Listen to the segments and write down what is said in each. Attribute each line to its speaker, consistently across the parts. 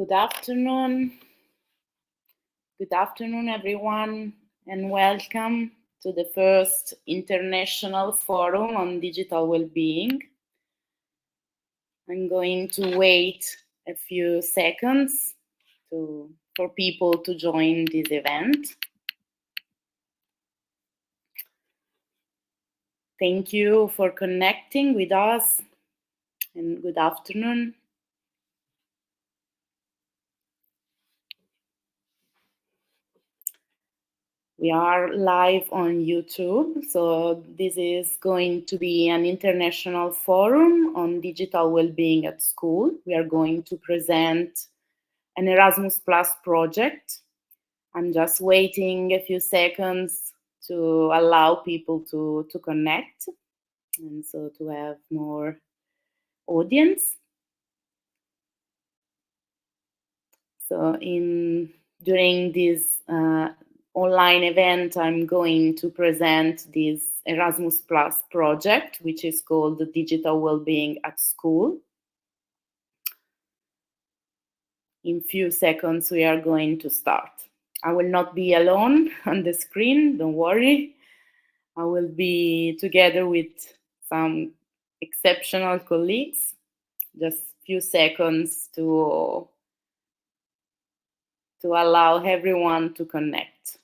Speaker 1: Good afternoon. Good afternoon, everyone, and welcome to the first International Forum on Digital Wellbeing. I'm going to wait a few seconds for people to join this event. Thank you for connecting with us, and good afternoon. We are live on YouTube, so this is going to be an international forum on digital well-being at school. We are going to present an Erasmus Plus project. I'm just waiting a few seconds to allow people to connect and so to have more audience. So during this online event, I'm going to present this Erasmus Plus project, which is called the Digital Wellbeing at School. In few seconds, we are going to start. I will not be alone on the screen, don't worry. I will be together with some exceptional colleagues. Just few seconds to allow everyone to connect.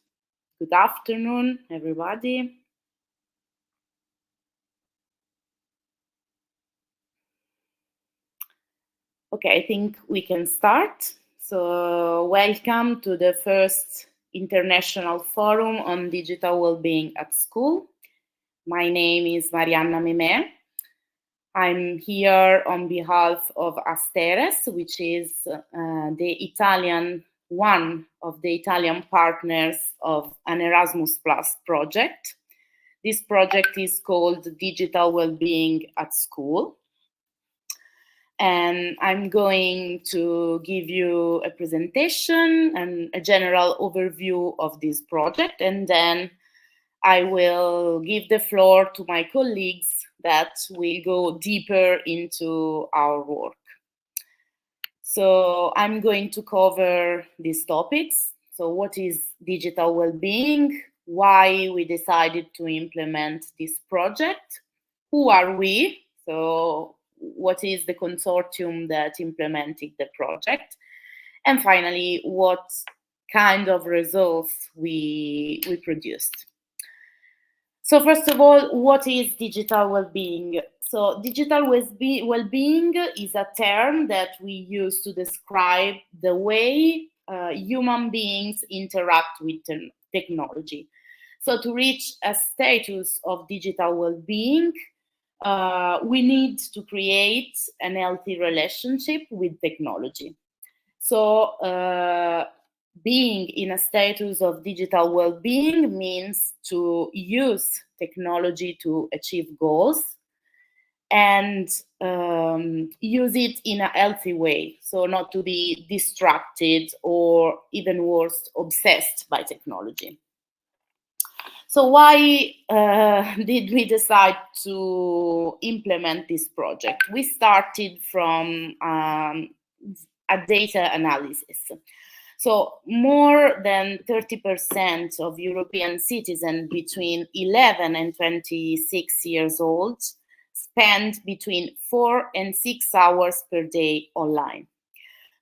Speaker 1: Good afternoon, everybody. Okay, I think we can start. So welcome to the first International Forum on Digital Wellbeing at School. My name is Marianna Memè. I'm here on behalf of Asteres, which is one of the Italian partners of an Erasmus Plus project. This project is called Digital Wellbeing at School. And I'm going to give you a presentation and a general overview of this project, and then I will give the floor to my colleagues that will go deeper into our work. So I'm going to cover these topics. So what is digital well-being? Why we decided to implement this project? Who are we? So what is the consortium that implemented the project? And finally, what kind of results we produced. So first of all, what is digital well-being? So digital well-being is a term that we use to describe the way human beings interact with technology. So to reach a status of digital well-being, we need to create a healthy relationship with technology. So being in a status of digital well-being means to use technology to achieve goals and use it in a healthy way, so not to be distracted or even worse, obsessed by technology. So why did we decide to implement this project? We started from a data analysis. So more than 30% of European citizens between 11 and 26 years old spend between 4 and 6 hours per day online.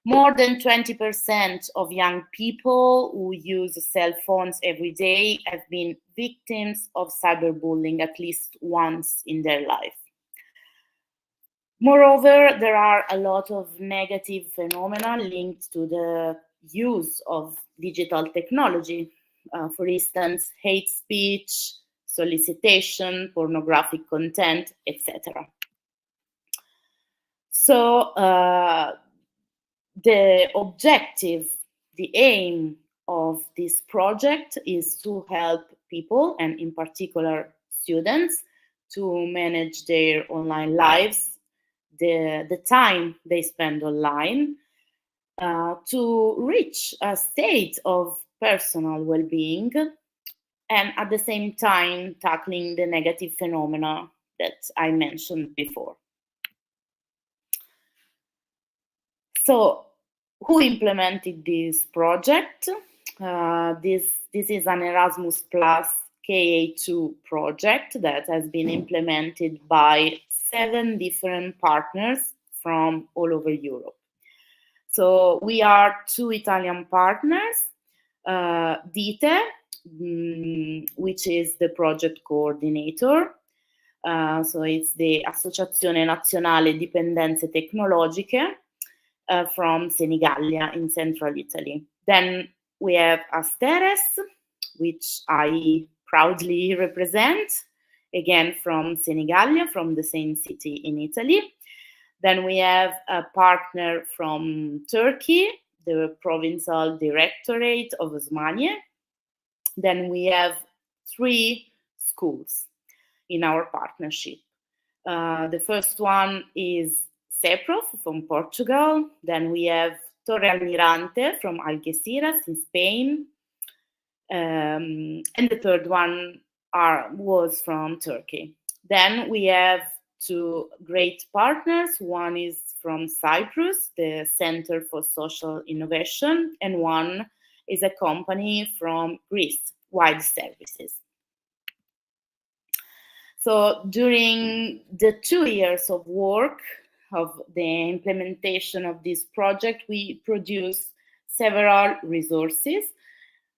Speaker 1: More than 20% of young people who use cell phones every day have been victims of cyberbullying at least once in their life. Moreover, there are a lot of negative phenomena linked to the use of digital technology. For instance, hate speech, solicitation, pornographic content, etc. So the objective, the aim of this project is to help people, and in particular students, to manage their online lives, the time they spend online, to reach a state of personal well-being, and at the same time tackling the negative phenomena that I mentioned before. So who implemented this project? This is an Erasmus Plus KA2 project that has been implemented by 7 different partners from all over Europe. So we are 2 Italian partners, Dite, which is the project coordinator. So it's the Associazione Nazionale Dipendenze Tecnologiche from Senigallia in central Italy. Then we have Asteres, which I proudly represent, again from Senigallia, from the same city in Italy. Then we have a partner from Turkey, the Provincial Directorate of Osmaniye. Then we have 3 schools in our partnership. The first one is CEPROF from Portugal. Then we have Torre Almirante from Algeciras in Spain. And the third one was from Turkey. Then we have 2 great partners. One is from Cyprus, the Center for Social Innovation, and one is a company from Greece, Wide Services. So during the 2 years of work of the implementation of this project, we produced several resources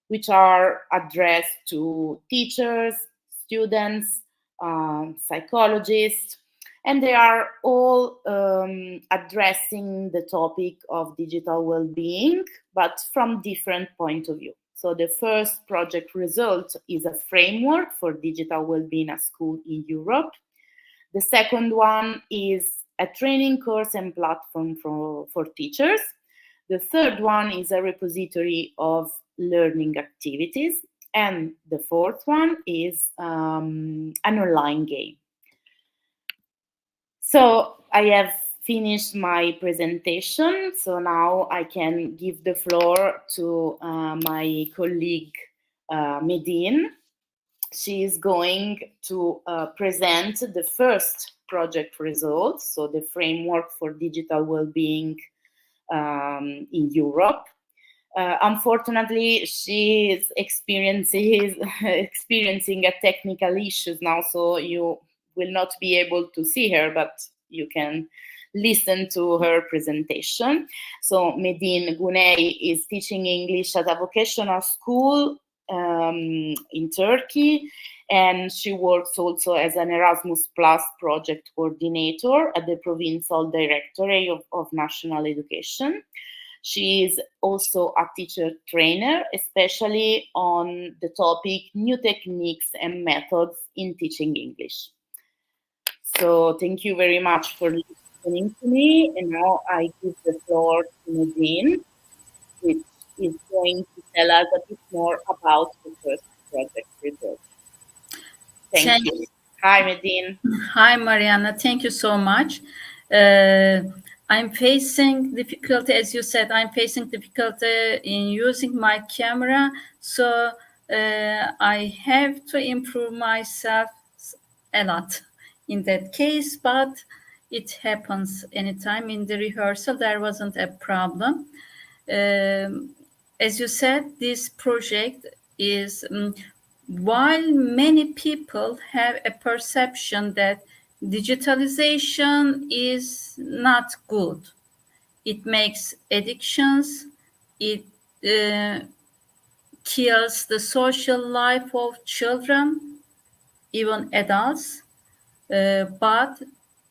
Speaker 1: which are addressed to teachers, students, psychologists, and they are all addressing the topic of digital well-being, but from different point of view. So the first project result is a framework for digital well-being at school in Europe. The second one is a training course and platform for teachers. The third one is a repository of learning activities. And the fourth one is an online game. So I have finished my presentation. So now I can give the floor to my colleague Medine. She is going to present the first project results, so the framework for digital well-being in Europe. Unfortunately, she is experiencing a technical issues now, so you will not be able to see her, but you can listen to her presentation. So Medine Guney is teaching English at a vocational school in Turkey, and she works also as an Erasmus Plus project coordinator at the Provincial Directorate of National Education. She is also a teacher trainer, especially on the topic new techniques and methods in teaching English. So thank you very much for listening to me. And now I give the floor to Nadine, which is going to tell us a bit more about the first project result. Thank you. Hi, Medine.
Speaker 2: Hi, Mariana. Thank you so much. I'm facing difficulty, as you said, I'm facing difficulty in using my camera. So I have to improve myself a lot in that case, but it happens anytime. In the rehearsal, there wasn't a problem. As you said, this project is, while many people have a perception that digitalization is not good, it makes addictions, it kills the social life of children, even adults, but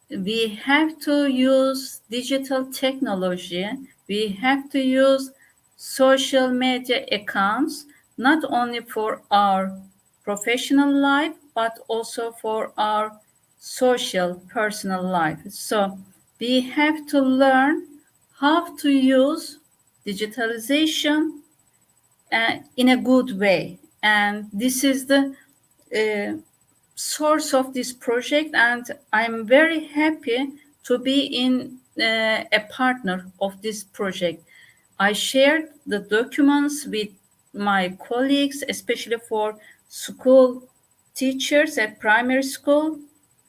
Speaker 2: we have to use digital technology, we have to use social media accounts, not only for our professional life, but also for our social personal life. So we have to learn how to use digitalization in a good way. And this is the source of this project, and I'm very happy to be in a partner of this project. I shared the documents with my colleagues, especially for school teachers at primary school,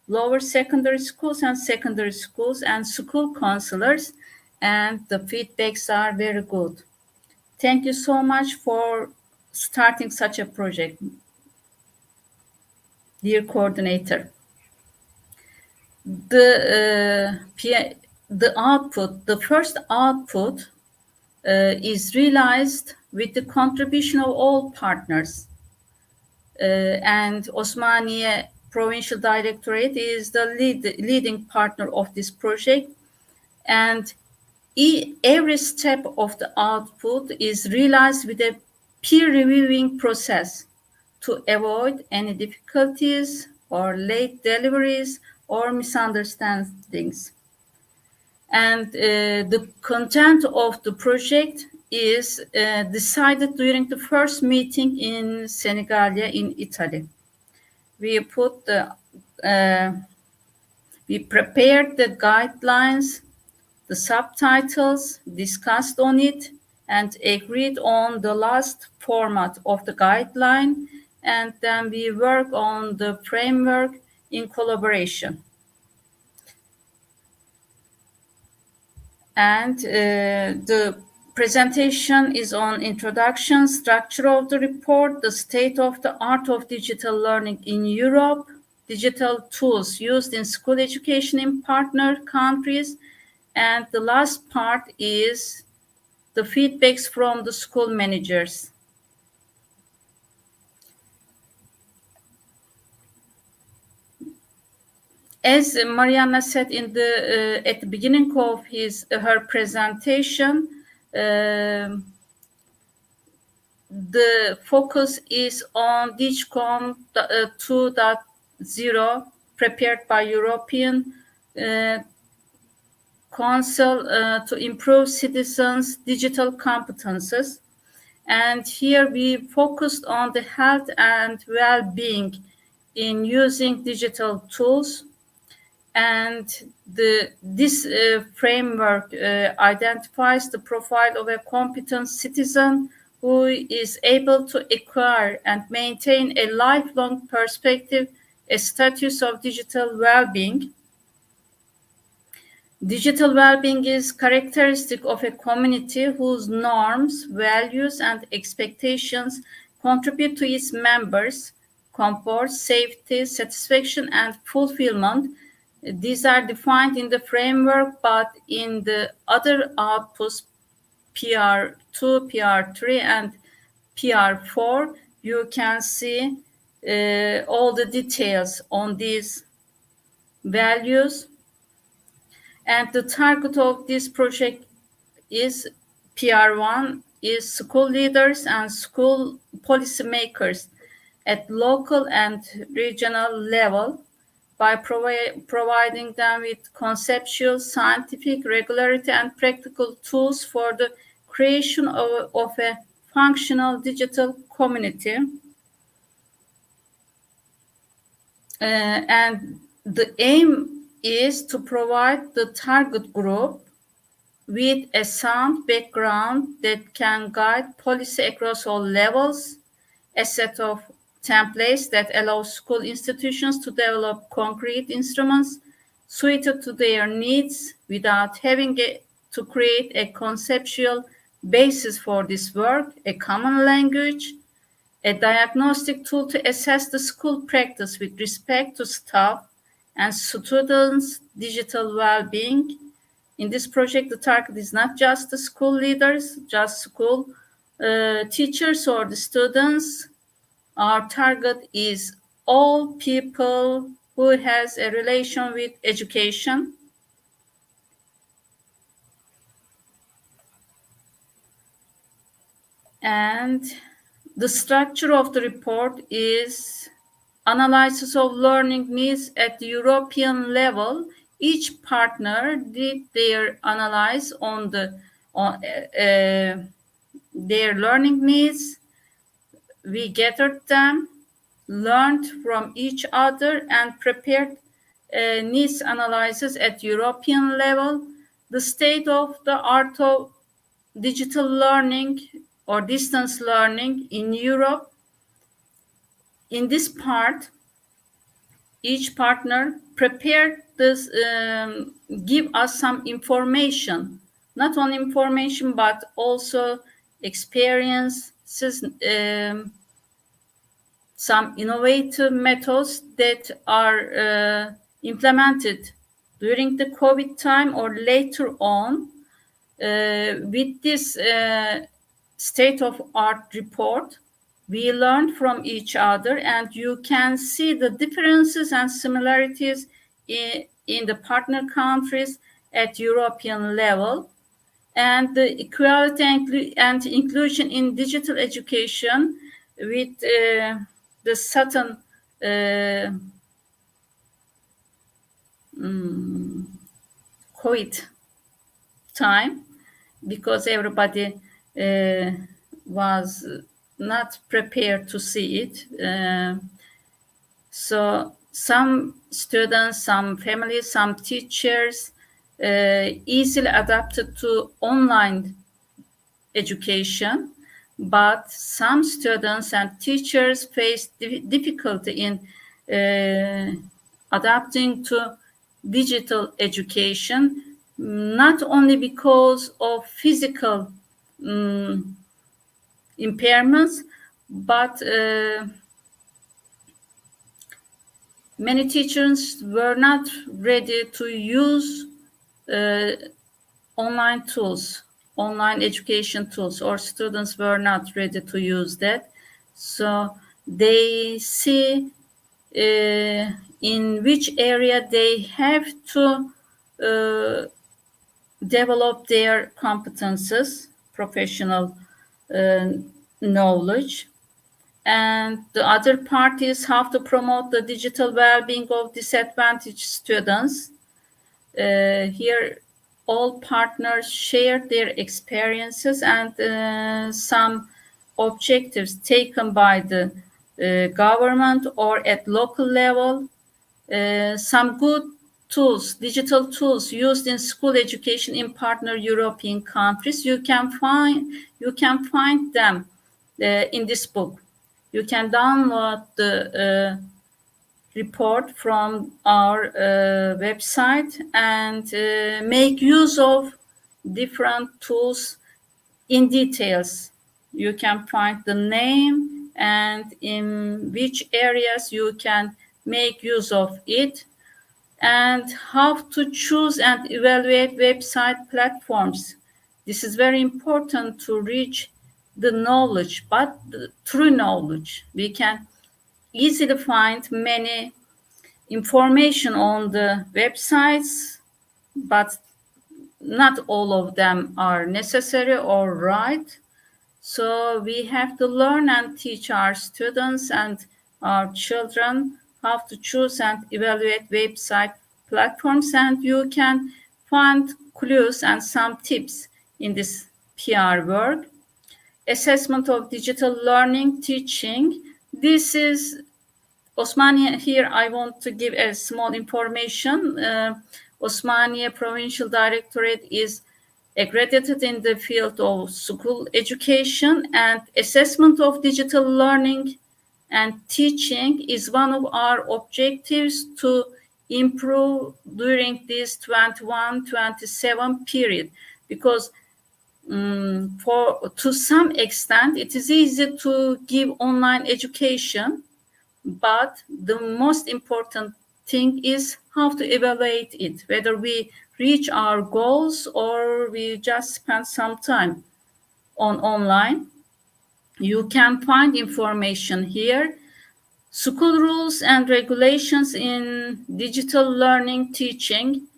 Speaker 2: lower secondary schools, and secondary schools, and school counselors. and the feedbacks are very good. Thank you so much for starting such a project, dear coordinator. The first output is realized with the contribution of all partners. And Osmaniye Provincial Directorate is the leading partner of this project. And every step of the output is realized with a peer reviewing process to avoid any difficulties or late deliveries or misunderstandings. And the content of the project is decided during the first meeting in Senigallia in Italy. We prepared the guidelines, the subtitles, discussed on it, and agreed on the last format of the guideline, and then we work on the framework in collaboration. And the presentation is on introduction, structure of the report, the state of the art of digital learning in Europe, digital tools used in school education in partner countries, and the last part is the feedbacks from the school managers. As Mariana said at the beginning of her presentation, the focus is on DIGCOM 2.0 prepared by European Council to improve citizens' digital competences. And here we focused on the health and well-being in using digital tools. And this framework identifies the profile of a competent citizen who is able to acquire and maintain a lifelong perspective, a status of digital well-being. Digital well-being is characteristic of a community whose norms, values, and expectations contribute to its members' comfort, safety, satisfaction, and fulfillment. These are defined in the framework, but in the other outputs, PR2, PR3, and PR4, you can see all the details on these values. And the target of this project is PR1 is school leaders and school policymakers at local and regional level by providing them with conceptual, scientific, regularity, and practical tools for the creation of a functional digital community. And the aim is to provide the target group with a sound background that can guide policy across all levels, a set of templates that allow school institutions to develop concrete instruments suited to their needs without having to create a conceptual basis for this work, a common language, a diagnostic tool to assess the school practice with respect to staff and students' digital well-being. In this project, the target is not just the school leaders, just school teachers or the students. Our target is all people who has a relation with education. And the structure of the report is analysis of learning needs at the European level. Each partner did their analysis on their learning needs. We gathered them, learned from each other, and prepared needs analysis at European level. The state of the art of digital learning or distance learning in Europe. In this part, each partner prepared this, give us some information not only information but also experiences, some innovative methods that are implemented during the COVID time or later on. With this state-of-art report, we learned from each other, and you can see the differences and similarities in the partner countries at European level, and the equality and inclusion in digital education with the certain COVID time, because everybody was not prepared to see it. So some students, some families, some teachers easily adapted to online education, but some students and teachers face difficulty in adapting to digital education, not only because of physical impairments, but many teachers were not ready to use online tools, online education tools, or students were not ready to use that. So they see in which area they have to develop their competences, professional knowledge. And the other part is how to promote the digital well-being of disadvantaged students. Here, all partners shared their experiences and some objectives taken by the government or at local level. Some good tools, digital tools used in school education in partner European countries. You can find them in this book. You can download the report from our website and make use of different tools in details. You can find the name and in which areas you can make use of it, and how to choose and evaluate website platforms. This is very important to reach the knowledge, but the true knowledge. We can easily find many information on the websites, but not all of them are necessary or right. So we have to learn and teach our students and our children how to choose and evaluate website platforms, and you can find clues and some tips in this PR work. Assessment of digital learning teaching. This is Osmaniye. Here I want to give a small information. Osmaniye Provincial Directorate is accredited in the field of school education, and assessment of digital learning and teaching is one of our objectives to improve during this 21-27 period, because to some extent it is easy to give online education, but the most important thing is how to evaluate it, whether we reach our goals or we just spend some time on online. You can find information here. School rules and regulations in digital learning teaching.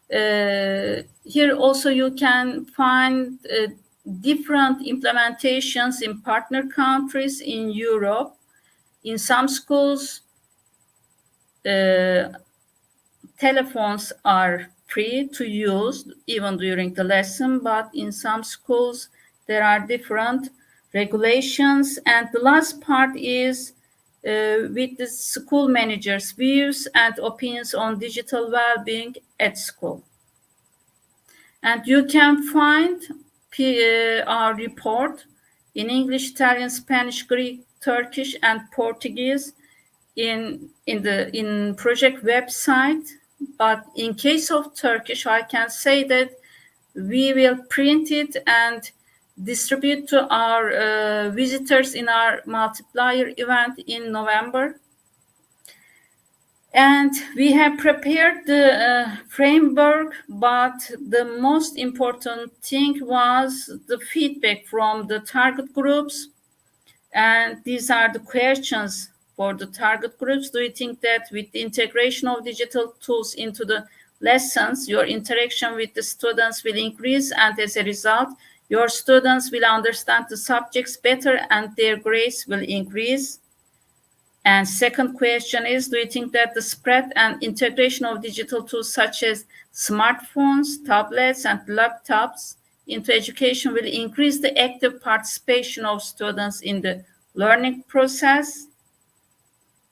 Speaker 2: Here also you can find different implementations in partner countries in Europe. In some schools, telephones are free to use even during the lesson, but in some schools there are different regulations. And the last part is with the school managers' views and opinions on digital well-being at school. And you can find our report in English, Italian, Spanish, Greek, Turkish, and Portuguese in project website. But in case of Turkish, I can say that We will print it and distribute to our visitors in our multiplier event in November. And we have prepared the framework, but the most important thing was the feedback from the target groups. And these are the questions for the target groups. Do you think that with the integration of digital tools into the lessons, your interaction with the students will increase, and as a result, your students will understand the subjects better and their grades will increase? And second question is, do you think that the spread and integration of digital tools such as smartphones, tablets, and laptops into education will increase the active participation of students in the learning process?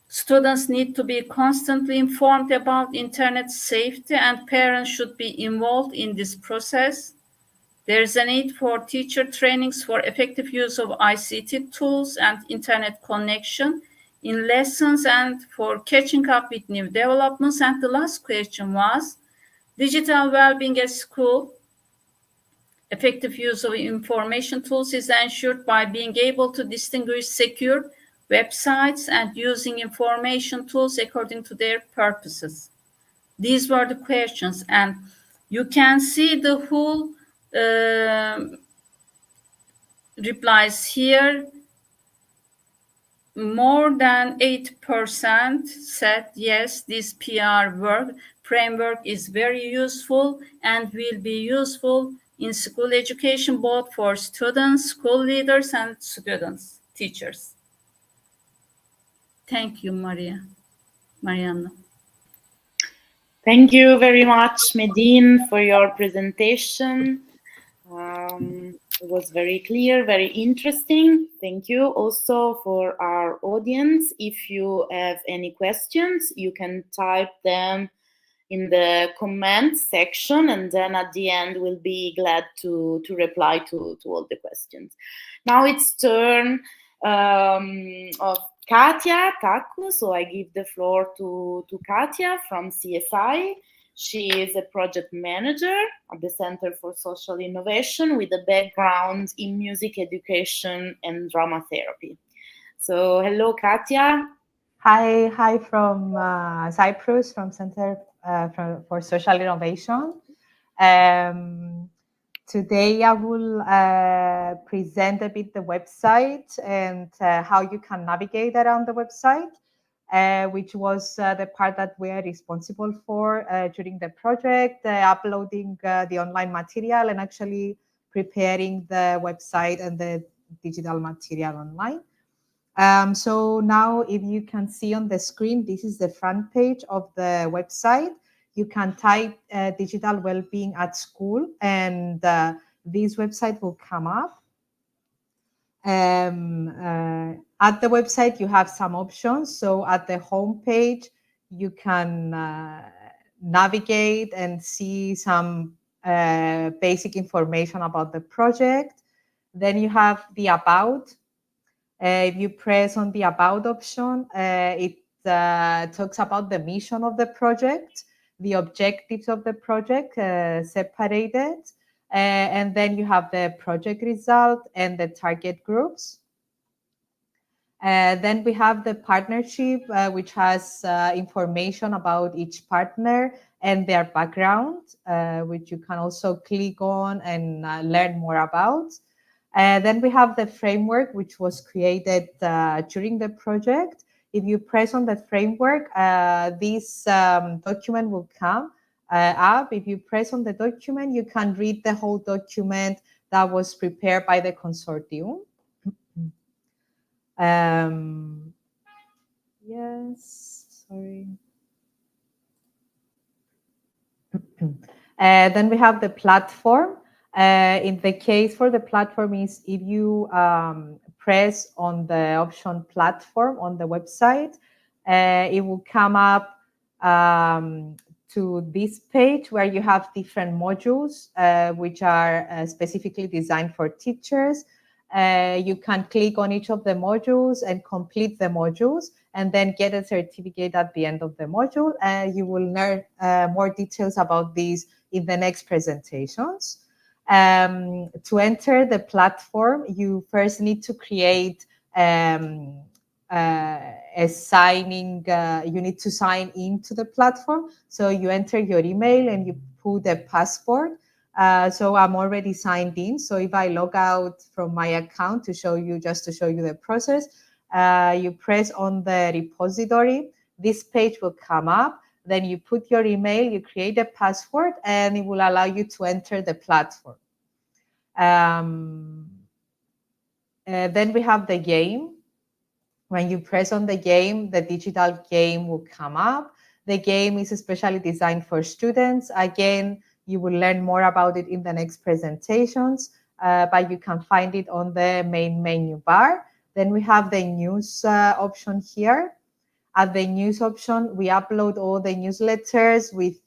Speaker 2: Students need to be constantly informed about internet safety, and parents should be involved in this process. There is a need for teacher trainings for effective use of ICT tools and internet connection in lessons and for catching up with new developments. And the last question was, digital well-being at school. Effective use of information tools is ensured by being able to distinguish secure websites and using information tools according to their purposes. These were the questions, and you can see the whole replies here. More than 8% said yes, this PR framework is very useful and will be useful in school education, both for students, school leaders, and students, teachers. Thank you, Marianna.
Speaker 1: Thank you very much, Medine, for your presentation. It was very clear, very interesting. Thank you also for our audience. If you have any questions, you can type them in the comment section, and then at the end we'll be glad to reply to all the questions. Now it's turn of Katia Taku, so I give the floor to Katia from CSI. She is a project manager at the Center for Social Innovation with a background in music education and drama therapy. So hello, Katia.
Speaker 3: Hi from Cyprus, from Center for Social Innovation. Today I will present a bit the website and how you can navigate around the website, which was the part that we are responsible for during the project, uploading the online material and actually preparing the website and the digital material online. So now if you can see on the screen, this is the front page of the website. You can type digital well-being at school, and this website will come up. At the website, you have some options. So at the home page, you can navigate and see some basic information about the project. Then you have the about. If you press on the About option, it talks about the mission of the project, the objectives of the project separated, and then you have the project result and the target groups. Then we have the partnership, which has information about each partner and their background, which you can also click on and learn more about. Then we have the framework, which was created during the project. If you press on the framework, this document will come up. If you press on the document, you can read the whole document that was prepared by the consortium. Yes, sorry. Then we have the platform. In the case for the platform is if you press on the option platform on the website, it will come up to this page where you have different modules which are specifically designed for teachers. You can click on each of the modules and complete the modules and then get a certificate at the end of the module. You will learn more details about these in the next presentations. To enter the platform, you first need to create a signing, you need to sign into the platform. So you enter your email and you put a password. So I'm already signed in. So if I log out from my account to show you, just to show you the process, you press on the repository. This page will come up. Then you put your email, you create a password, and it will allow you to enter the platform. Then we have the game. When you press on the game, the digital game will come up. The game is especially designed for students. Again, you will learn more about it in the next presentations, but you can find it on the main menu bar. Then we have the news option here. At the news option, we upload all the newsletters with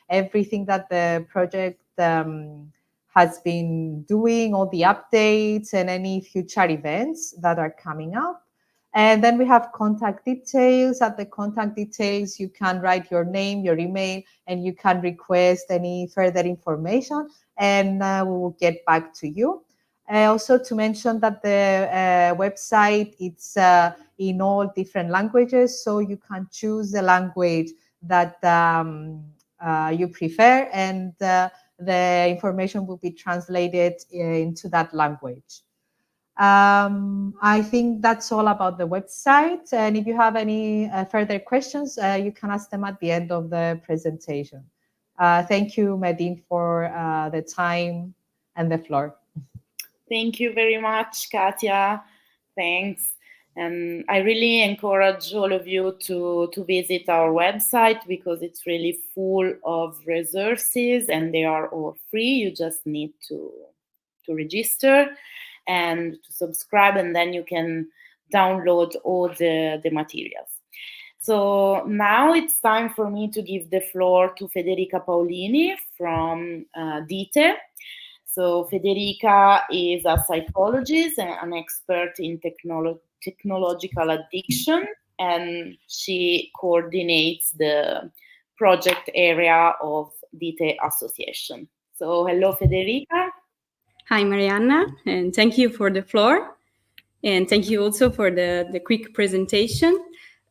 Speaker 3: everything that the project has been doing, all the updates and any future events that are coming up. And then we have contact details. At the contact details, you can write your name, your email, and you can request any further information, and we will get back to you. Also to mention that the website, it's in all different languages, so you can choose the language that you prefer, and the information will be translated into that language. I think that's all about the website. And if you have any further questions, you can ask them at the end of the presentation. Thank you, Medine, for the time and the floor.
Speaker 1: Thank you very much, Katia. Thanks. And I really encourage all of you to visit our website, because it's really full of resources and they are all free. You just need to register and to subscribe, and then you can download all the materials. So now it's time for me to give the floor to Federica Paolini from DITE. So Federica is a psychologist and an expert in technological addiction, and she coordinates the project area of DITE Association. So hello, Federica.
Speaker 4: Hi, Marianna, and thank you for the floor. And thank you also for the quick presentation.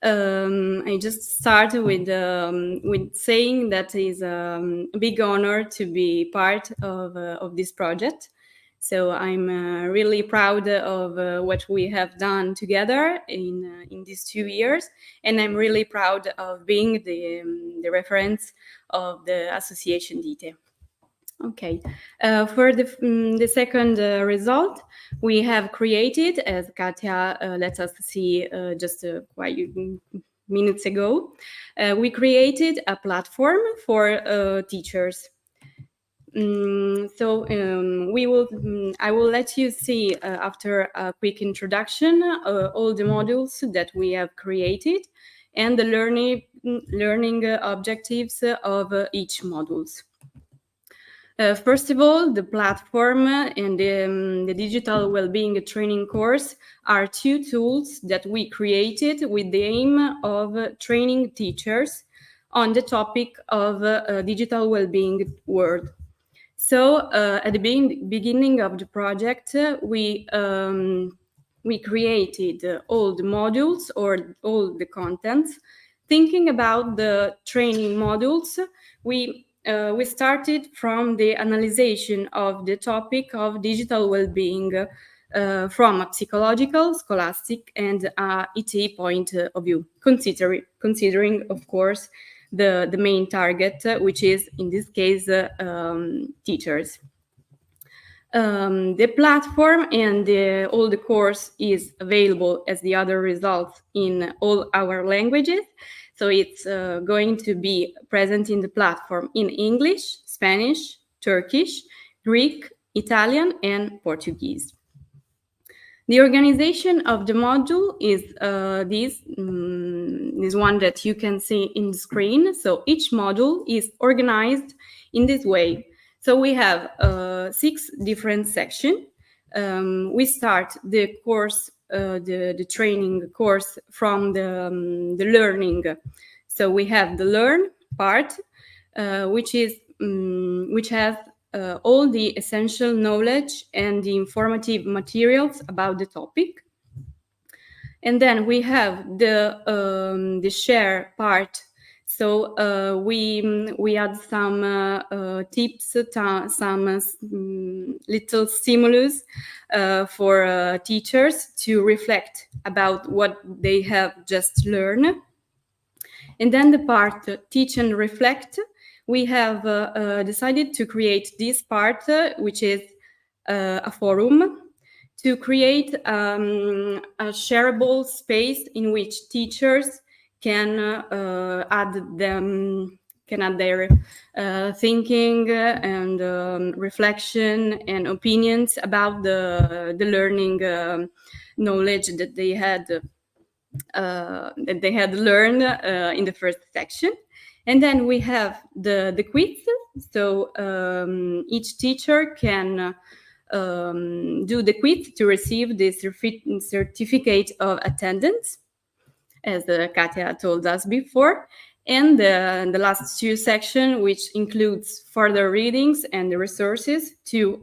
Speaker 4: I just started with saying that is a big honor to be part of this project. So I'm really proud of what we have done together in these 2 years, and I'm really proud of being the reference of the Association DITE. Okay, for the second result, we have created, as Katia let us see just quite minutes ago, we created a platform for teachers. I will let you see after a quick introduction all the modules that we have created and the learning objectives of each modules. First of all, the platform and the digital well-being training course are two tools that we created with the aim of training teachers on the topic of digital well-being world. So at the beginning of the project, we created all the modules or all the contents. Thinking about the training modules, we started from the analysis of the topic of digital well-being from a psychological, scholastic, and IT point of view, considering, of course, the main target, which is, in this case, teachers. The platform and all the course is available as the other results in all our languages. So it's going to be present in the platform in English, Spanish, Turkish, Greek, Italian, and Portuguese. The organization of the module is this one that you can see in the screen. So each module is organized in this way. So we have 6 different sections. We start the course, the training course from the learning. So we have the learn part, which has all the essential knowledge and the informative materials about the topic. And then we have the share part. So we add some tips, some little stimulus for teachers to reflect about what they have just learned. And then the part teach and reflect, we have decided to create this part, which is a forum, to create a shareable space in which teachers can add their thinking and reflection and opinions about the learning knowledge that they had learned in the first section. And then we have the quiz. So each teacher can do the quiz to receive this certificate of attendance, as Katia told us before. And the last two sections, which includes further readings and the resources to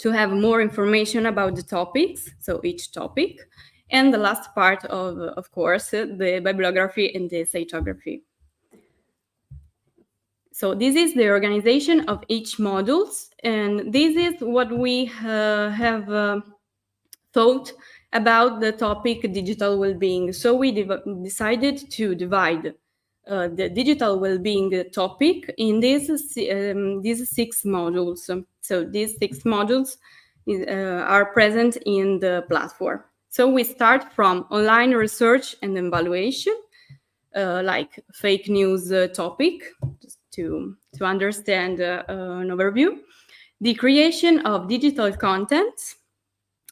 Speaker 4: have more information about the topics, so each topic. And the last part of course, the bibliography and the cytography. So this is the organization of each modules, and this is what we have thought about the topic digital well-being. So we decided to divide the digital well-being topic in these 6 modules. So these 6 modules are present in the platform. So we start from online research and evaluation, like fake news topic, just to understand an overview. The creation of digital content,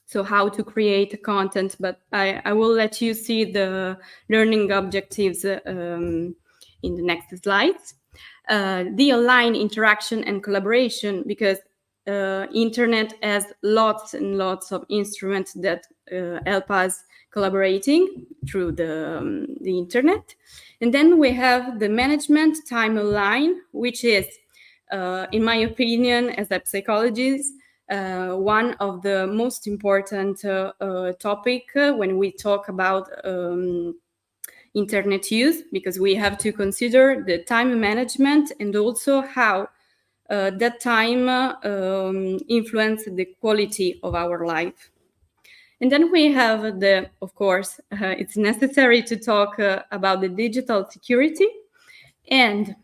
Speaker 4: so how to create content, but I will let you see the learning objectives in the next slides. The online interaction and collaboration, because internet has lots and lots of instruments that help us collaborating through the internet. And then we have the management time online, which is, in my opinion, as a psychologist, one of the most important topic when we talk about internet use, because we have to consider the time management and also how that time influence the quality of our life. And then we have of course, it's necessary to talk about the digital security. And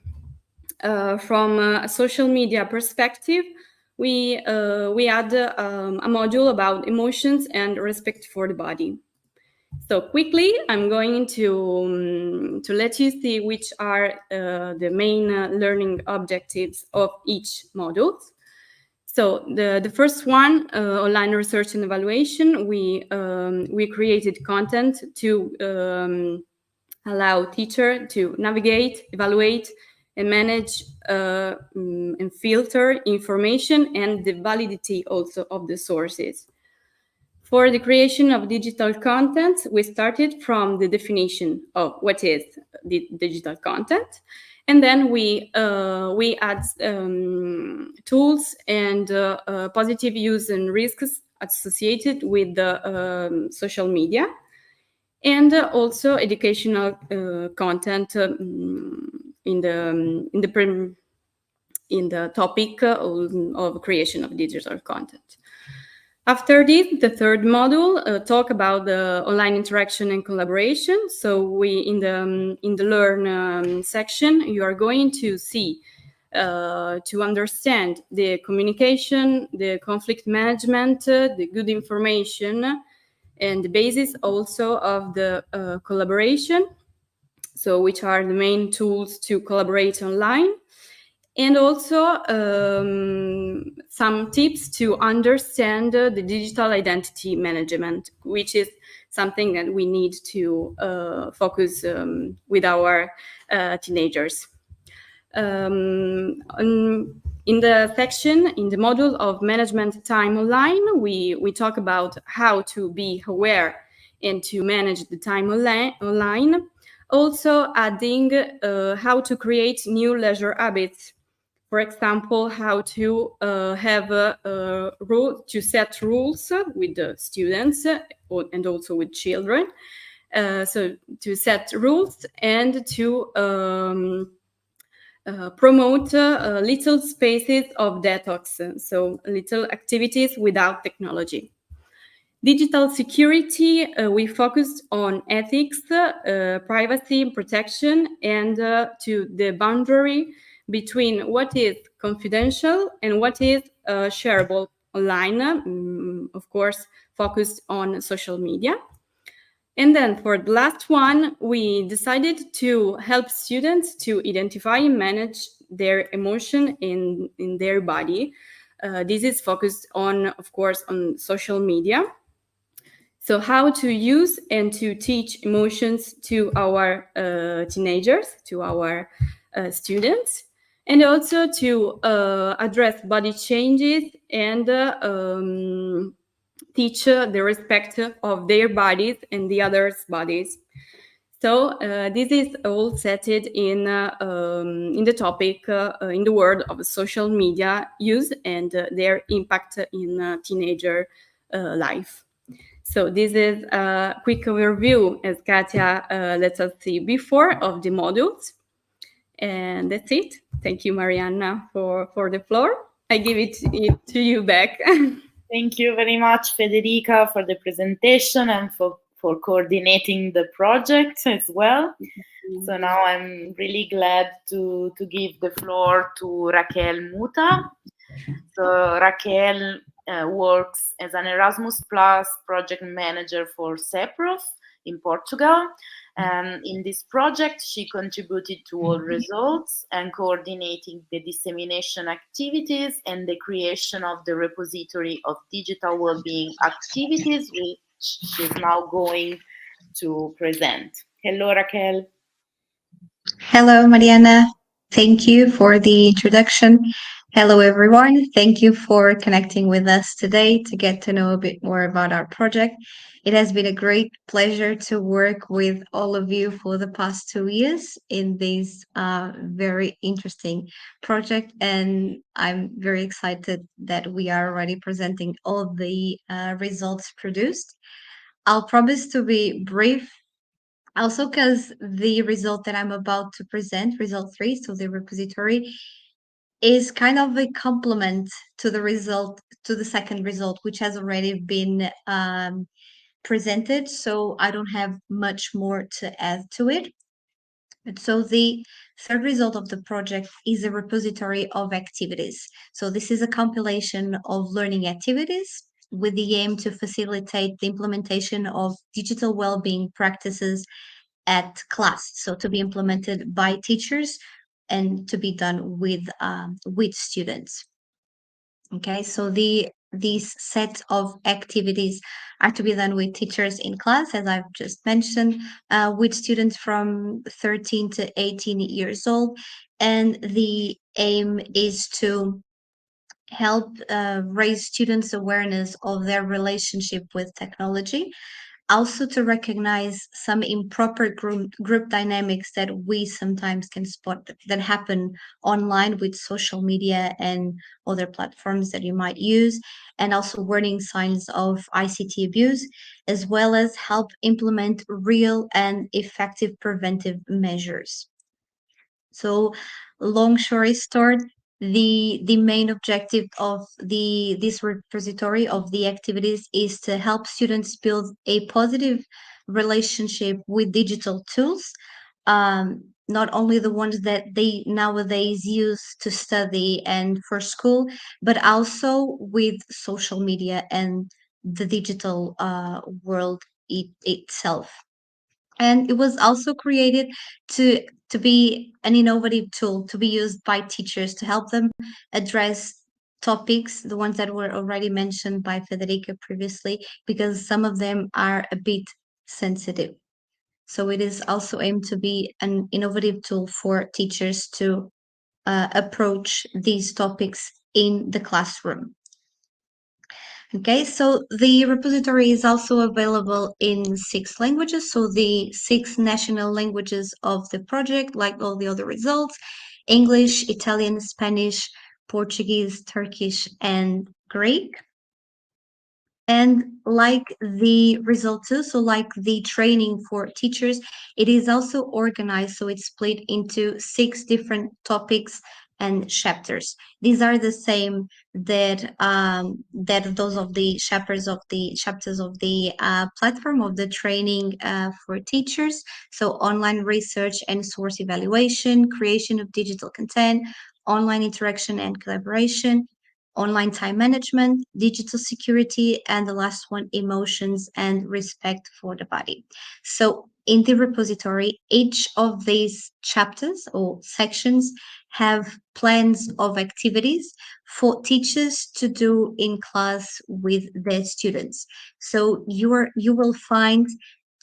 Speaker 4: from a social media perspective, we add a module about emotions and respect for the body. So quickly, I'm going to let you see which are the main learning objectives of each module. So the first one, online research and evaluation, we created content to allow teacher to navigate, evaluate, and manage and filter information and the validity also of the sources. For the creation of digital content, we started from the definition of what is the digital content, and then we add tools and positive use and risks associated with the social media, and also educational content in the topic of creation of digital content. After this, the third module talk about the online interaction and collaboration. So we in the learn section, you are going to see to understand the communication, the conflict management, the good information, and the basis also of the collaboration. So which are the main tools to collaborate online. And also some tips to understand the digital identity management, which is something that we need to focus with our teenagers. In the section, in the module of management time online, we talk about how to be aware and to manage the time online. Also adding how to create new leisure habits For example, how to have a rule to set rules with the students and also with children. So to set rules and to promote little spaces of detox, so little activities without technology. Digital security, we focused on ethics, privacy, protection, and to the boundary between what is confidential and what is shareable online, of course, focused on social media. And then for the last one, we decided to help students to identify and manage their emotion in their body. This is focused on, of course, on social media. So how to use and to teach emotions to our teenagers, to our students, and also to address body changes and teach the respect of their bodies and the others' bodies. So this is all set in the topic, in the world of social media use and their impact in teenager life. So this is a quick overview, as Katia let us see before, of the modules. And that's it. Thank you, Marianna, for the floor. I give it to you back.
Speaker 1: Thank you very much, Federica, for the presentation and for coordinating the project as well. So now I'm really glad to give the floor to Raquel Muta. So Raquel works as an Erasmus Plus project manager for CEPROF in Portugal. And in this project, she contributed to all results and coordinating the dissemination activities and the creation of the repository of digital well-being activities, which she's now going to present. Hello, Raquel.
Speaker 5: Hello, Mariana. Thank you for the introduction. Hello, everyone. Thank you for connecting with us today to get to know a bit more about our project. It has been a great pleasure to work with all of you for the past 2 years in this very interesting project, and I'm very excited that we are already presenting all the results produced. I'll promise to be brief. Also, because the result that I'm about to present, result 3, so the repository, is kind of a complement to the result, to the second result, which has already been presented. So I don't have much more to add to it. So the third result of the project is a repository of activities. So this is a compilation of learning activities with the aim to facilitate the implementation of digital well-being practices at class, so to be implemented by teachers and to be done with students. Okay, so these set of activities are to be done with teachers in class, as I've just mentioned, with students from 13 to 18 years old, and the aim is to help raise students' awareness of their relationship with technology, also to recognize some improper group dynamics that we sometimes can spot that happen online with social media and other platforms that you might use, and also warning signs of ICT abuse, as well as help implement real and effective preventive measures. So, long story short, the main objective of this repository of the activities is to help students build a positive relationship with digital tools, not only the ones that they nowadays use to study and for school, but also with social media and the digital world itself. And it was also created to be an innovative tool to be used by teachers to help them address topics, the ones that were already mentioned by Federica previously, because some of them are a bit sensitive. So it is also aimed to be an innovative tool for teachers to approach these topics in the classroom. Okay, so the repository is also available in 6 languages. So the 6 national languages of the project, like all the other results, English, Italian, Spanish, Portuguese, Turkish, and Greek. And like the result too, so like the training for teachers, it is also organized. So it's split into 6 different topics and chapters. These are the same that those of the chapters of the platform of the training for teachers. So online research and source evaluation, creation of digital content, online interaction and collaboration, online time management, digital security, and the last one, emotions and respect for the body. So in the repository, each of these chapters or sections have plans of activities for teachers to do in class with their students. So you will find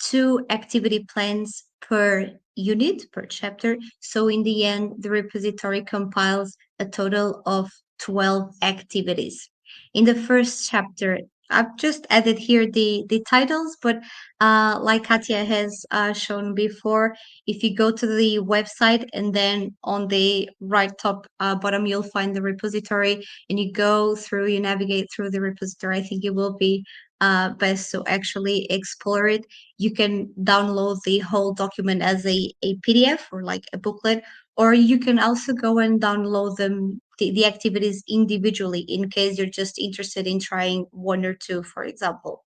Speaker 5: 2 activity plans per unit, per chapter. So in the end, the repository compiles a total of 12 activities. In the first chapter, I've just added here the titles, but like Katia has shown before, if you go to the website and then on the right top bottom, you'll find the repository and you go through, you navigate through the repository. I think it will be best to actually explore it. You can download the whole document as a PDF or like a booklet, or you can also go and download them, the activities individually in case you're just interested in trying 1 or 2, for example.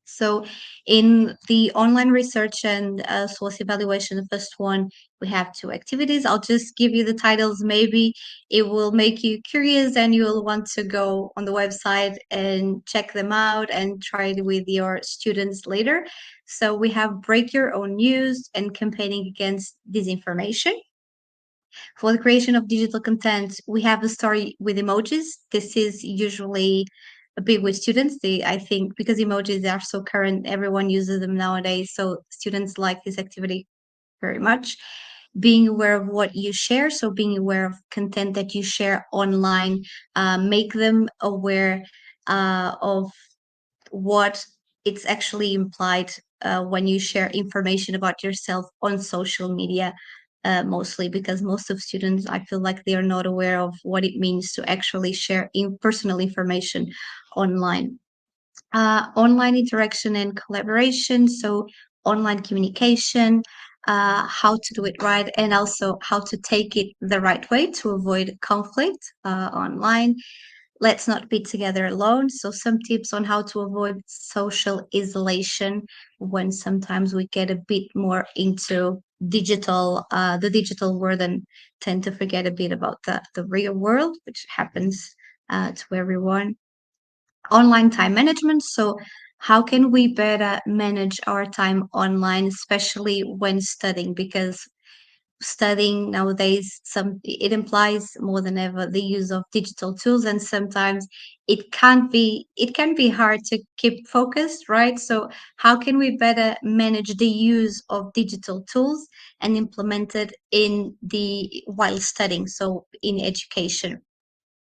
Speaker 5: So in the online research and source evaluation, the first one, we have 2 activities. I'll just give you the titles. Maybe it will make you curious and you'll want to go on the website and check them out and try it with your students later. So we have Break Your Own News and Campaigning Against Disinformation. For the creation of digital content, we have a story with emojis. This is usually big with students. I think because emojis are so current, everyone uses them nowadays. So students like this activity very much. Being aware of what you share. So being aware of content that you share online, make them aware of what it's actually implied when you share information about yourself on social media, mostly because most of students, I feel like they are not aware of what it means to actually share personal information online. Online interaction and collaboration, so online communication, how to do it right, and also how to take it the right way to avoid conflict online. Let's not be together alone. So some tips on how to avoid social isolation when sometimes we get a bit more into the digital world and tend to forget a bit about the real world, which happens to everyone. Online time management. So how can we better manage our time online, especially when studying? Because studying nowadays, it implies more than ever the use of digital tools, and sometimes it can be hard to keep focused, right? So how can we better manage the use of digital tools and implement it while studying, so in education?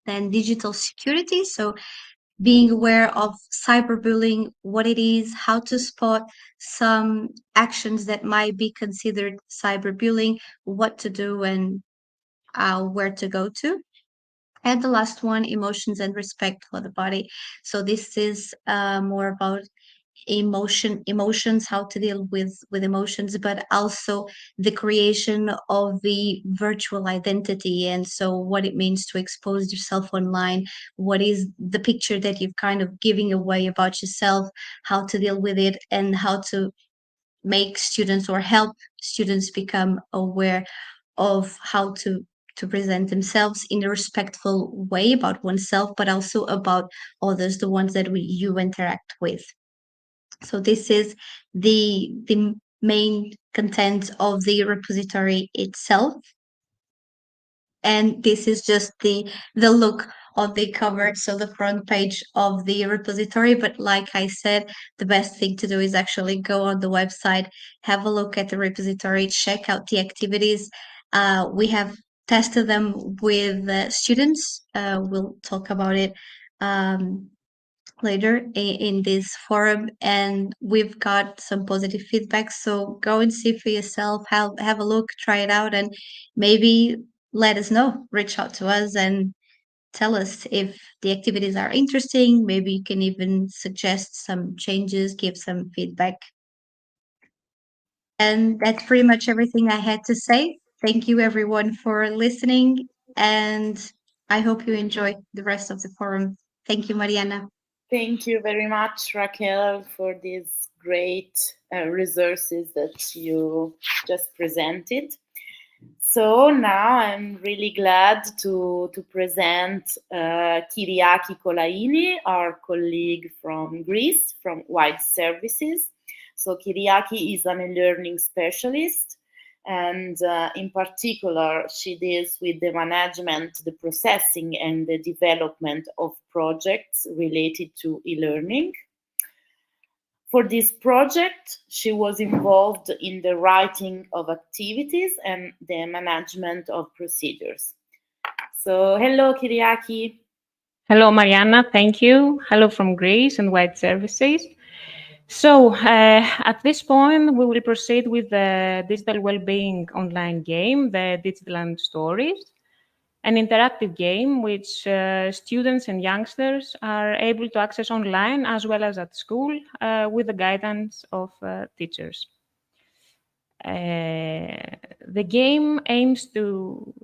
Speaker 5: Then digital security, so being aware of cyberbullying, what it is, how to spot some actions that might be considered cyberbullying, what to do, and where to go to. And the last one, emotions and respect for the body. So this is more about emotions, how to deal with emotions, but also the creation of the virtual identity, and so what it means to expose yourself online, what is the picture that you're kind of giving away about yourself, how to deal with it, and how to make students or help students become aware of how to present themselves in a respectful way about oneself, but also about others, the ones that you interact with. So this is the main content of the repository itself. And this is just the look of the cover, so the front page of the repository. But like I said, the best thing to do is actually go on the website, have a look at the repository, check out the activities. We have tested them with students. We'll talk about it later in this forum, and we've got some positive feedback. So go and see for yourself, have a look, try it out, and maybe let us know. Reach out to us and tell us if the activities are interesting. Maybe you can even suggest some changes, give some feedback. And that's pretty much everything I had to say. Thank you, everyone, for listening. And I hope you enjoy the rest of the forum. Thank you, Mariana.
Speaker 1: Thank you very much, Raquel, for these great resources that you just presented. So now I'm really glad to present Kyriaki Kolaini, our colleague from Greece, from Wide Services. So Kyriaki is an e-learning specialist, and in particular, she deals with the management, the processing, and the development of projects related to e-learning. For this project, she was involved in the writing of activities and the management of procedures. So, hello, Kyriaki.
Speaker 6: Hello, Mariana. Thank you. Hello from Greece and Wide Services. So, at this point, we will proceed with the Digital Wellbeing online game, the Digital and Stories, an interactive game which students and youngsters are able to access online as well as at school with the guidance of teachers. The game aims to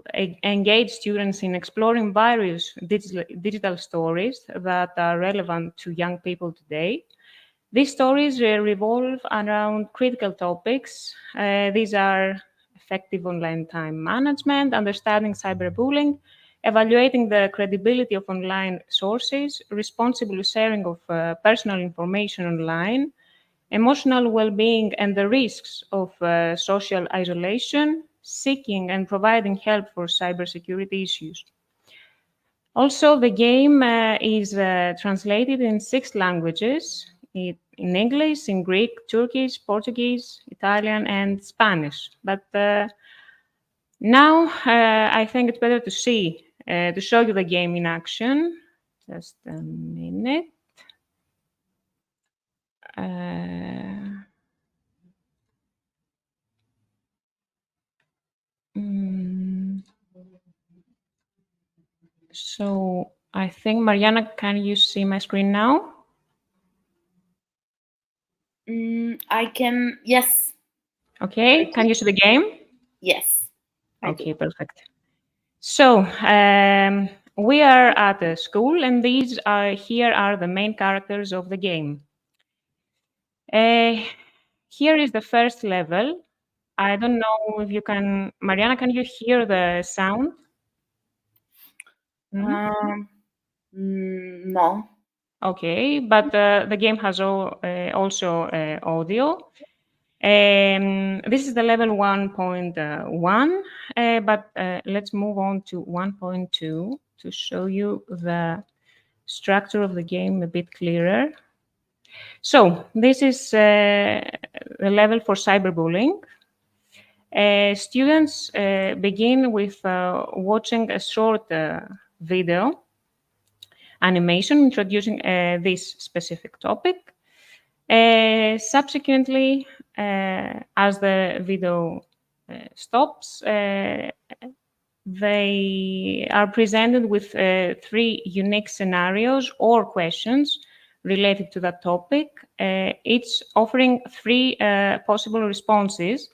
Speaker 6: engage students in exploring various digital stories that are relevant to young people today. These stories revolve around critical topics. These are effective online time management, understanding cyberbullying, evaluating the credibility of online sources, responsible sharing of personal information online, emotional well-being and the risks of social isolation, seeking and providing help for cybersecurity issues. Also, the game is translated in 6 languages, in English, in Greek, Turkish, Portuguese, Italian, and Spanish. But now I think it's better to show you the game in action. Just a minute. So I think, Mariana, can you see my screen now?
Speaker 1: I can, yes.
Speaker 6: Okay, can you see the game?
Speaker 1: Yes.
Speaker 6: Okay, perfect. So we are at a school, and here are the main characters of the game. Here is the first level. I don't know if you can, Mariana, can you hear the sound?
Speaker 1: No.
Speaker 6: Okay, but the game has also audio. This is the level 1.1, but let's move on to 1.2 to show you the structure of the game a bit clearer. So this is the level for cyberbullying. Students begin with watching a short video animation introducing this specific topic. Subsequently, as the video stops, they are presented with 3 unique scenarios or questions related to that topic, each offering 3 possible responses.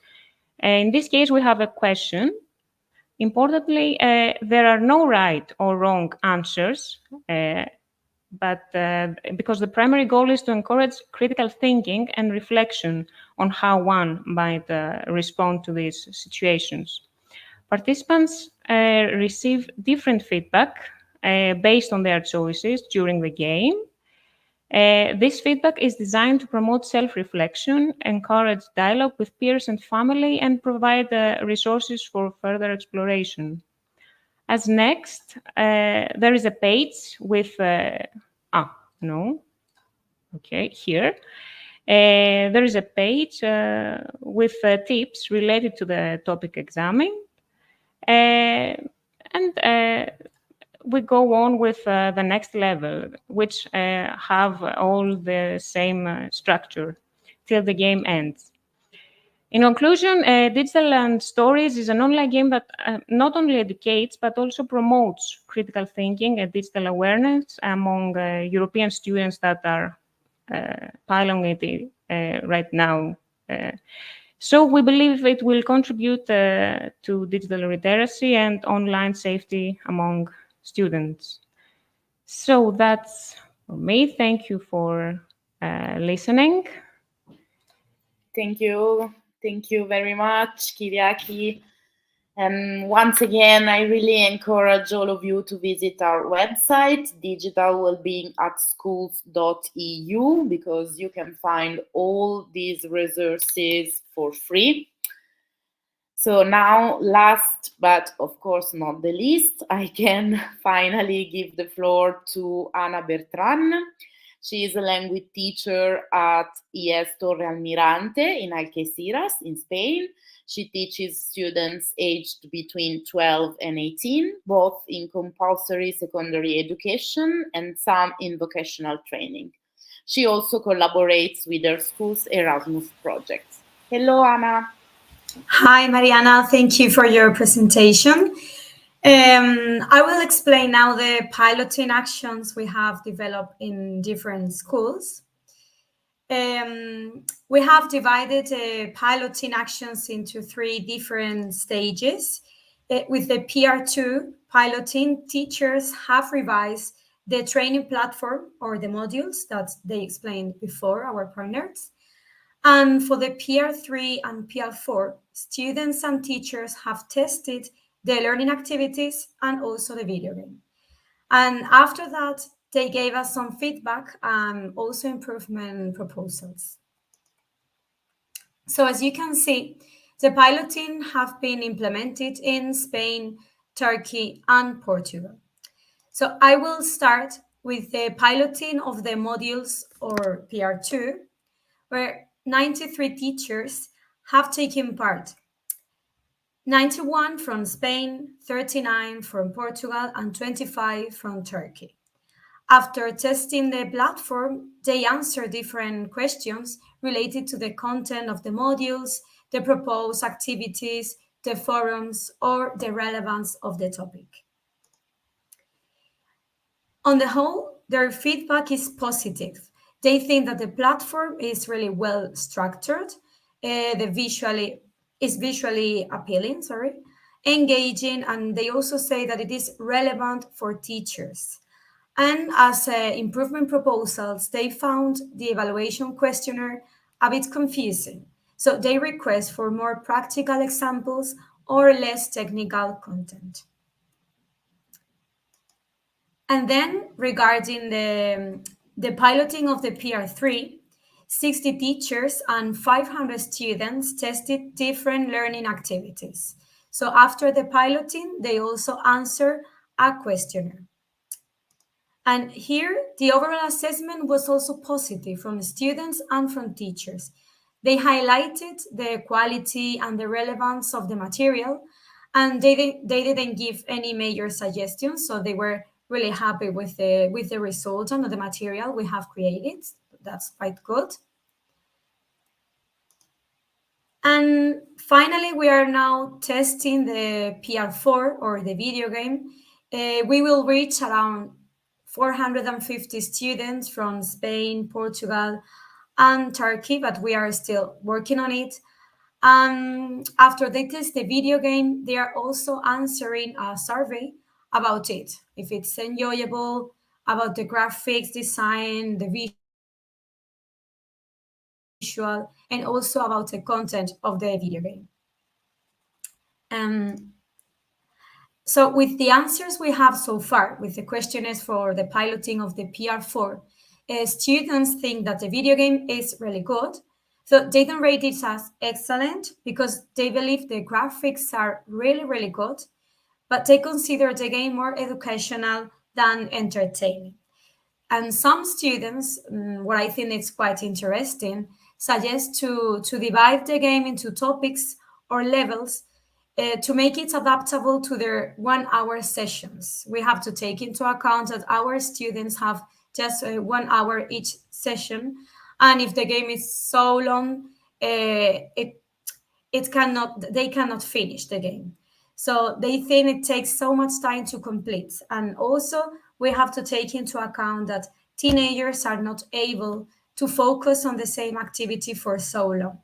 Speaker 6: In this case, we have a question. Importantly, there are no right or wrong answers, but because the primary goal is to encourage critical thinking and reflection on how one might respond to these situations. Participants receive different feedback based on their choices during the game. This feedback is designed to promote self-reflection, encourage dialogue with peers and family, and provide resources for further exploration. As next, there is a page with, here. There is a page with tips related to the topic examined. And we go on with the next level, which have all the same structure till the game ends. In conclusion, Digital and Stories is an online game that not only educates, but also promotes critical thinking and digital awareness among European students that are piling it right now. So we believe it will contribute to digital literacy and online safety among students. So that's for me. Thank you for listening.
Speaker 1: Thank you. Thank you very much, Kyriaki. And once again, I really encourage all of you to visit our website, digitalwellbeingatschools.eu, because you can find all these resources for free. So now, last but of course not the least, I can finally give the floor to Ana Bertran. She is a language teacher at IES Torre Almirante in Algeciras in Spain. She teaches students aged between 12 and 18, both in compulsory secondary education and some in vocational training. She also collaborates with her school's Erasmus projects. Hello, Ana.
Speaker 7: Hi, Mariana. Thank you for your presentation. I will explain now the piloting actions we have developed in different schools. We have divided piloting actions into 3 different stages. With the PR2 piloting, teachers have revised the training platform or the modules that they explained before, our partners. And for the PR3 and PR4, students and teachers have tested the learning activities and also the video game. And after that, they gave us some feedback and also improvement proposals. So as you can see, the piloting have been implemented in Spain, Turkey, and Portugal. So I will start with the piloting of the modules or PR2, where 93 teachers have taken part. 91 from Spain, 39 from Portugal, and 25 from Turkey. After testing the platform, they answer different questions related to the content of the modules, the proposed activities, the forums, or the relevance of the topic. On the whole, their feedback is positive. They think that the platform is really well structured, is visually appealing, engaging, and they also say that it is relevant for teachers. And as improvement proposals, they found the evaluation questionnaire a bit confusing. So they request for more practical examples or less technical content. And then regarding the piloting of the PR3, 60 teachers and 500 students tested different learning activities. So after the piloting, they also answer a questionnaire. And here, the overall assessment was also positive from students and from teachers. They highlighted the quality and the relevance of the material, and they didn't give any major suggestions, so they were really happy with the result and the material we have created. That's quite good. And finally, we are now testing the PR4 or the video game. We will reach around 450 students from Spain, Portugal, and Turkey, but we are still working on it. After they test the video game, they are also answering a survey about it, if it's enjoyable, about the graphics, design, the visual, and also about the content of the video game. So with the answers we have so far, with the questionnaires for the piloting of the PR4, students think that the video game is really good. So they don't rate it as excellent because they believe the graphics are really, really good, but they consider the game more educational than entertaining. And some students, what I think is quite interesting, suggest to divide the game into topics or levels to make it adaptable to their 1-hour sessions. We have to take into account that our students have just 1 hour each session. And if the game is so long, it they cannot finish the game. So they think it takes so much time to complete. And also we have to take into account that teenagers are not able to focus on the same activity for so long.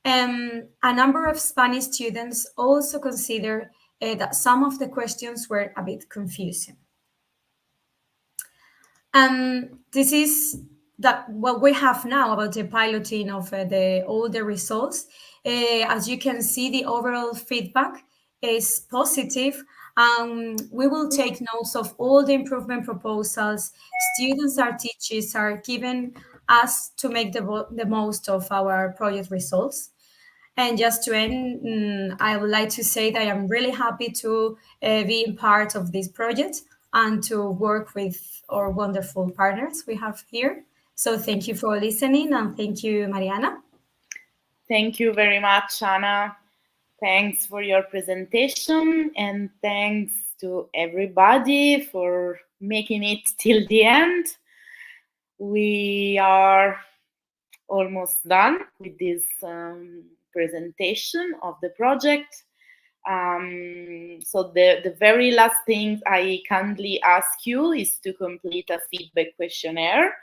Speaker 7: A number of Spanish students also consider that some of the questions were a bit confusing. And this is that what we have now about the piloting of all the results. As you can see, the overall feedback is positive. We will take notes of all the improvement proposals students or teachers are giving us to make the most of our project results. And just to end, I would like to say that I'm really happy to be part of this project and to work with our wonderful partners we have here. So thank you for listening, and thank you, Mariana.
Speaker 1: Thank you very much, Anna. Thanks for your presentation, and thanks to everybody for making it till the end. We are almost done with this presentation of the project. So the very last thing I kindly ask you is to complete a feedback questionnaire,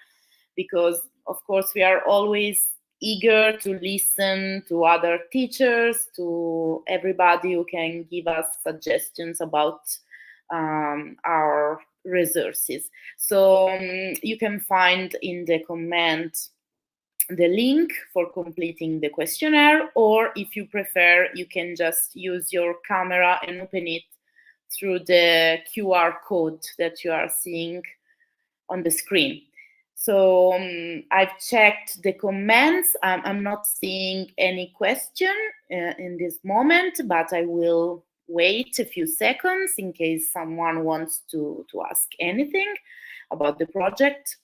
Speaker 1: because of course we are always eager to listen to other teachers, to everybody who can give us suggestions about our resources. So you can find in the comment the link for completing the questionnaire, or if you prefer, you can just use your camera and open it through the QR code that you are seeing on the screen. So I've checked the comments. I'm not seeing any question in this moment, but I will wait a few seconds in case someone wants to ask anything about the project.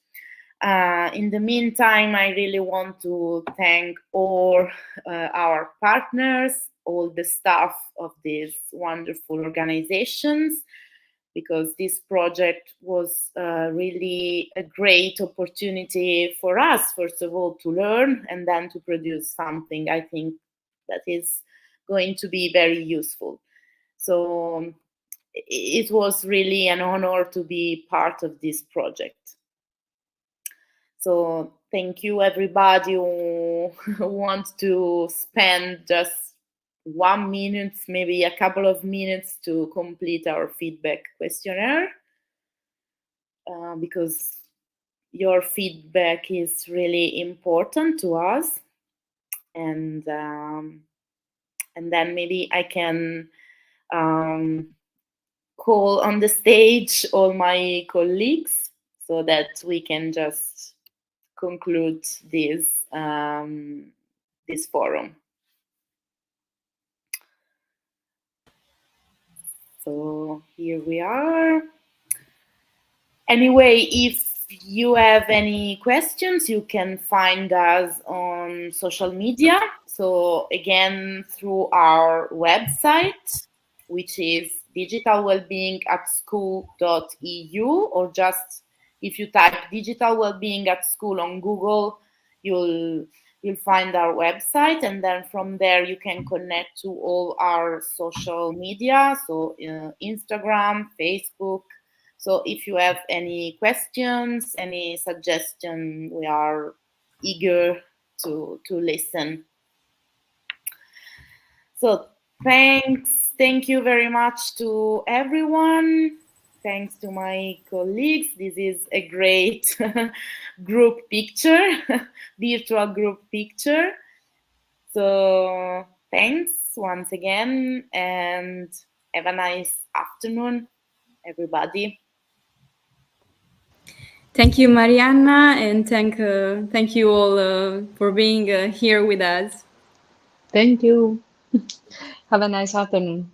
Speaker 1: In the meantime, I really want to thank all our partners, all the staff of these wonderful organizations, because this project was really a great opportunity for us, first of all, to learn and then to produce something I think that is going to be very useful. So it was really an honor to be part of this project. So thank you, everybody who wants to spend just 1 minute, maybe a couple of minutes to complete our feedback questionnaire, because your feedback is really important to us. And then maybe I can call on the stage all my colleagues so that we can just conclude this this forum. So here we are. Anyway, if you have any questions, you can find us on social media. So again, through our website, which is digitalwellbeingatschool.eu, or just if you type Digital Wellbeing at School on Google, you'll find our website, and then from there you can connect to all our social media, so Instagram, Facebook. So if you have any questions, any suggestion, we are eager to listen. So thank you very much to everyone. Thanks to my colleagues. This is a great group picture, virtual group picture. So thanks once again, and have a nice afternoon, everybody.
Speaker 4: Thank you, Mariana, and thank you all for being here with us.
Speaker 8: Thank you. Have a nice afternoon.